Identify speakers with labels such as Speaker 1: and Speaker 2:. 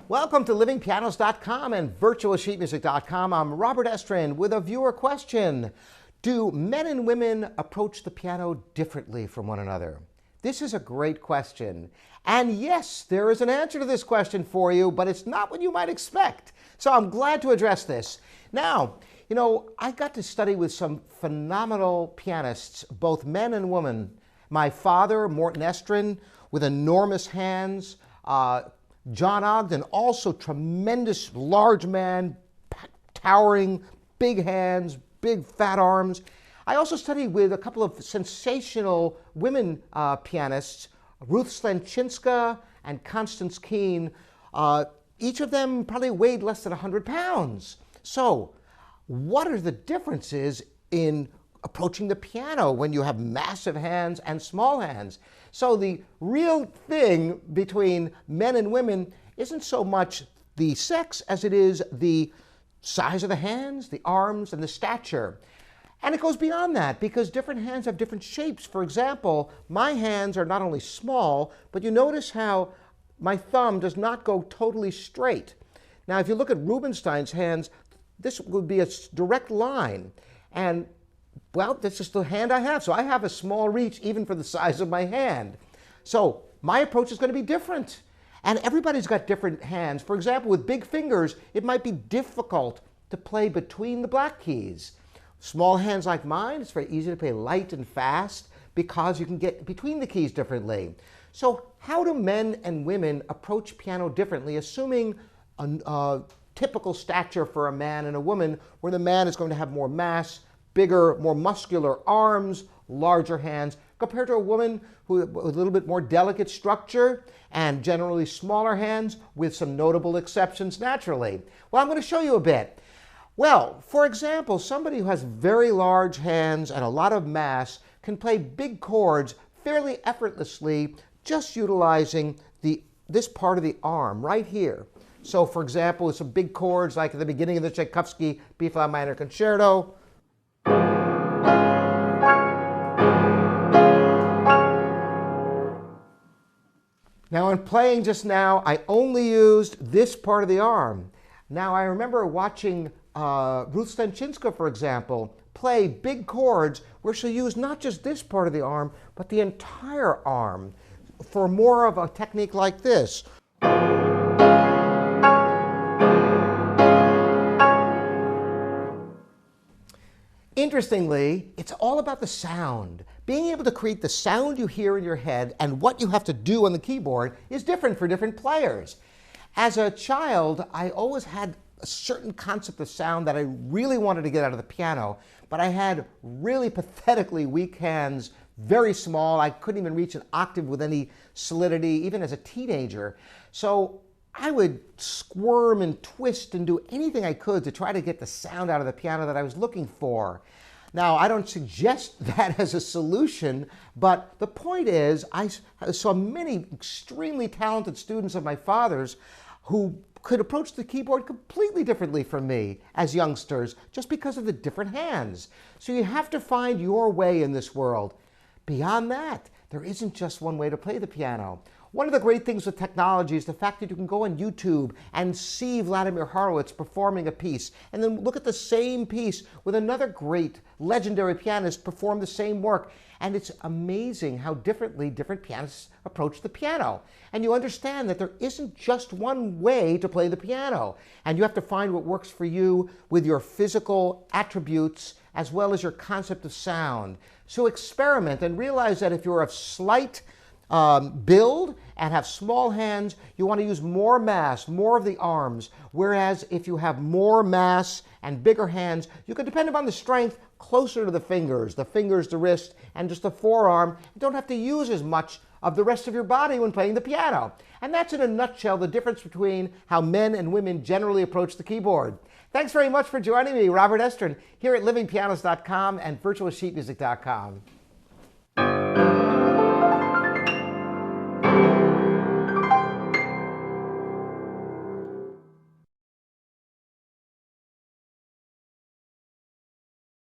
Speaker 1: Welcome to livingpianos.com and virtualsheetmusic.com. I'm Robert Estrin with a viewer question. Do men and women approach the piano differently from one another? This is a great question. And yes, there is an answer to this question for you, but it's not what you might expect. So I'm glad to address this. Now, I got to study with some phenomenal pianists, both men and women. My father, Morton Estrin, with enormous hands, John Ogden, also tremendous, large man, towering, big hands, big fat arms. I also studied with a couple of sensational women pianists, Ruth Slenczynska and Constance Keene. Each of them probably weighed less than 100 pounds. So what are the differences in approaching the piano when you have massive hands and small hands? So the real thing between men and women isn't so much the sex as it is the size of the hands, the arms, and the stature. And it goes beyond that because different hands have different shapes. For example, my hands are not only small, but you notice how my thumb does not go totally straight. Now, if you look at Rubinstein's hands, this would be a direct line. And well, that's just the hand I have. So I have a small reach even for the size of my hand. So my approach is going to be different. And everybody's got different hands. For example, with big fingers, it might be difficult to play between the black keys. Small hands like mine, it's very easy to play light and fast because you can get between the keys differently. So how do men and women approach piano differently, assuming a typical stature for a man and a woman, where the man is going to have more mass, bigger, more muscular arms, larger hands, compared to a woman with a little bit more delicate structure and generally smaller hands, with some notable exceptions naturally? Well, I'm going to show you a bit. Well, for example, somebody who has very large hands and a lot of mass can play big chords fairly effortlessly, just utilizing this part of the arm right here. So, for example, with some big chords like at the beginning of the Tchaikovsky B-flat minor concerto. Now, in playing just now, I only used this part of the arm. Now, I remember watching Ruth Slenczynska, for example, play big chords where she used not just this part of the arm, but the entire arm for more of a technique like this. Interestingly, it's all about the sound. Being able to create the sound you hear in your head and what you have to do on the keyboard is different for different players. As a child, I always had a certain concept of sound that I really wanted to get out of the piano, but I had really pathetically weak hands, very small. I couldn't even reach an octave with any solidity, even as a teenager. So I would squirm and twist and do anything I could to try to get the sound out of the piano that I was looking for. Now, I don't suggest that as a solution, but the point is I saw many extremely talented students of my father's who could approach the keyboard completely differently from me as youngsters just because of the different hands. So you have to find your way in this world. Beyond that, there isn't just one way to play the piano. One of the great things with technology is the fact that you can go on YouTube and see Vladimir Horowitz performing a piece, and then look at the same piece with another great, legendary pianist perform the same work. And it's amazing how differently different pianists approach the piano. And you understand that there isn't just one way to play the piano. And you have to find what works for you with your physical attributes as well as your concept of sound. So experiment and realize that if you're of slight build and have small hands, you want to use more mass, more of the arms. Whereas if you have more mass and bigger hands, you can depend upon the strength closer to the fingers, the wrist, and just the forearm. You don't have to use as much of the rest of your body when playing the piano. And that's in a nutshell the difference between how men and women generally approach the keyboard. Thanks very much for joining me, Robert Estrin, here at livingpianos.com and virtualsheetmusic.com.